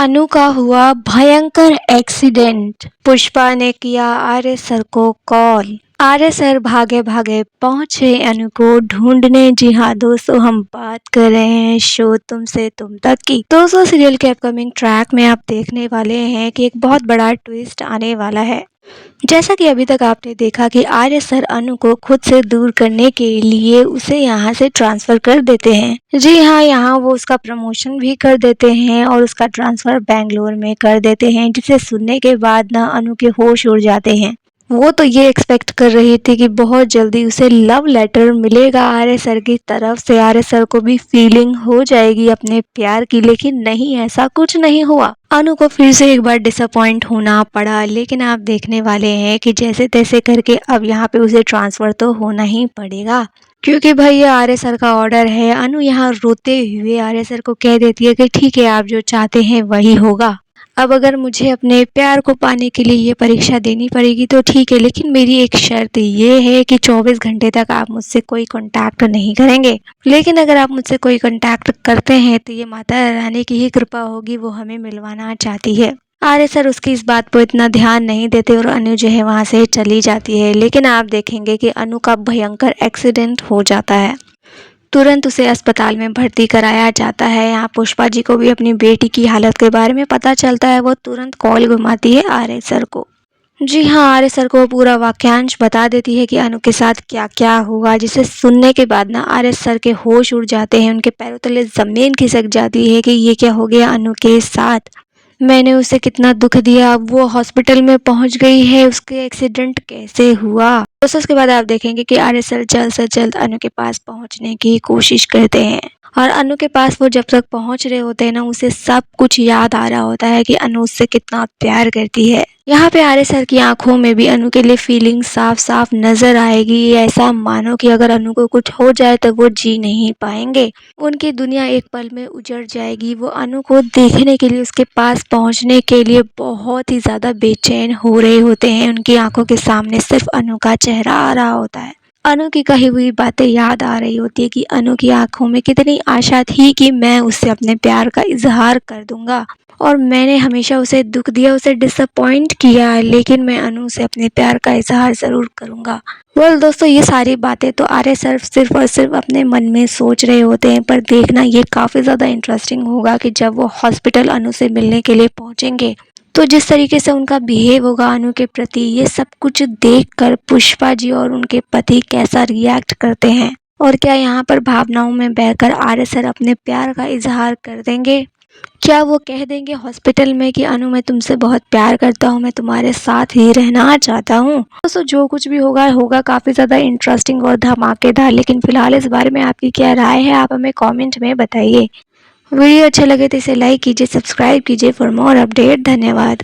अनु का हुआ भयंकर एक्सीडेंट। पुष्पा ने किया आर्य सर को कॉल। आर्य सर भागे भागे पहुंचे अनु को ढूंढने। जी हाँ दोस्तों, हम बात कर रहे हैं शो तुमसे तुम तक की। दोस्तों, सीरियल के अपकमिंग ट्रैक में आप देखने वाले हैं कि एक बहुत बड़ा ट्विस्ट आने वाला है। जैसा कि अभी तक आपने देखा कि आर्य सर अनु को खुद से दूर करने के लिए उसे यहाँ से ट्रांसफर कर देते हैं। जी हाँ, यहाँ वो उसका प्रमोशन भी कर देते हैं और उसका ट्रांसफर बेंगलोर में कर देते हैं, जिसे सुनने के बाद ना अनु के होश उड़ जाते हैं। वो तो ये एक्सपेक्ट कर रही थी कि बहुत जल्दी उसे लव लेटर मिलेगा आर्य सर की तरफ से, आर्य सर को भी फीलिंग हो जाएगी अपने प्यार की, लेकिन नहीं, ऐसा कुछ नहीं हुआ। अनु को फिर से एक बार डिसअपॉइंट होना पड़ा, लेकिन आप देखने वाले हैं कि जैसे तैसे करके अब यहाँ पे उसे ट्रांसफर तो होना ही पड़ेगा, क्योंकि भाई ये आर्य सर का ऑर्डर है। अनु यहाँ रोते हुए आर्य सर को कह देती है कि ठीक है, आप जो चाहते हैं वही होगा। अब अगर मुझे अपने प्यार को पाने के लिए ये परीक्षा देनी पड़ेगी तो ठीक है, लेकिन मेरी एक शर्त ये है कि 24 घंटे तक आप मुझसे कोई कांटेक्ट नहीं करेंगे। लेकिन अगर आप मुझसे कोई कांटेक्ट करते हैं तो ये माता रानी की ही कृपा होगी, वो हमें मिलवाना चाहती है। आर्य सर उसकी इस बात पर इतना ध्यान नहीं देते और अनु जो है वहाँ से चली जाती है। लेकिन आप देखेंगे कि अनु का भयंकर एक्सीडेंट हो जाता है। तुरंत उसे अस्पताल में भर्ती कराया जाता है। यहाँ पुष्पा जी को भी अपनी बेटी की हालत के बारे में पता चलता है। वो तुरंत कॉल घुमाती है आर्य सर को। जी हाँ, आर्य सर को पूरा वाक्यांश बता देती है कि अनु के साथ क्या क्या हुआ, जिसे सुनने के बाद ना आर्य सर के होश उड़ जाते हैं। उनके पैरों तले जमीन खिसक जाती है कि ये क्या हो गया अनु के साथ। मैंने उसे कितना दुख दिया, अब वो हॉस्पिटल में पहुंच गई है, उसके एक्सीडेंट कैसे हुआ। तो उसके बाद आप देखेंगे कि आर्य सर जल्द से जल्द अनु के पास पहुंचने की कोशिश करते हैं। और अनु के पास वो जब तक पहुंच रहे होते हैं ना, उसे सब कुछ याद आ रहा होता है कि अनु उससे कितना प्यार करती है। यहाँ पे आर्य सर की आंखों में भी अनु के लिए फीलिंग साफ साफ नजर आएगी। ऐसा मानो कि अगर अनु को कुछ हो जाए तो वो जी नहीं पाएंगे, उनकी दुनिया एक पल में उजड़ जाएगी। वो अनु को देखने के लिए, उसके पास पहुंचने के लिए बहुत ही ज्यादा बेचैन हो रहे होते हैं। उनकी आंखों के सामने सिर्फ अनु का चेहरा आ रहा होता है। अनु की कही हुई बातें याद आ रही होती है कि अनु की आंखों में कितनी आशा थी कि मैं उससे अपने प्यार का इजहार कर दूंगा, और मैंने हमेशा उसे दुख दिया, उसे डिसअपॉइंट किया, लेकिन मैं अनु से अपने प्यार का इजहार जरूर करूंगा। वेल दोस्तों, ये सारी बातें तो आर्य सर सिर्फ और सिर्फ अपने मन में सोच रहे होते हैं, पर देखना ये काफी ज्यादा इंटरेस्टिंग होगा कि जब वो हॉस्पिटल अनु से मिलने के लिए पहुंचेंगे तो जिस तरीके से उनका बिहेव होगा अनु के प्रति, ये सब कुछ देखकर पुष्पा जी और उनके पति कैसा रिएक्ट करते हैं, और क्या यहाँ पर भावनाओं में बहकर आर्य सर अपने प्यार का इजहार कर देंगे। क्या वो कह देंगे हॉस्पिटल में कि अनु मैं तुमसे बहुत प्यार करता हूँ, मैं तुम्हारे साथ ही रहना चाहता हूँ। दोस्तों, जो कुछ भी होगा होगा काफी ज्यादा इंटरेस्टिंग और धमाकेदार, लेकिन फिलहाल इस बारे में आपकी क्या राय है, आप हमें कमेंट में बताइए। वीडियो अच्छा लगे तो इसे लाइक कीजिए, सब्सक्राइब कीजिए फॉर मोर अपडेट। धन्यवाद।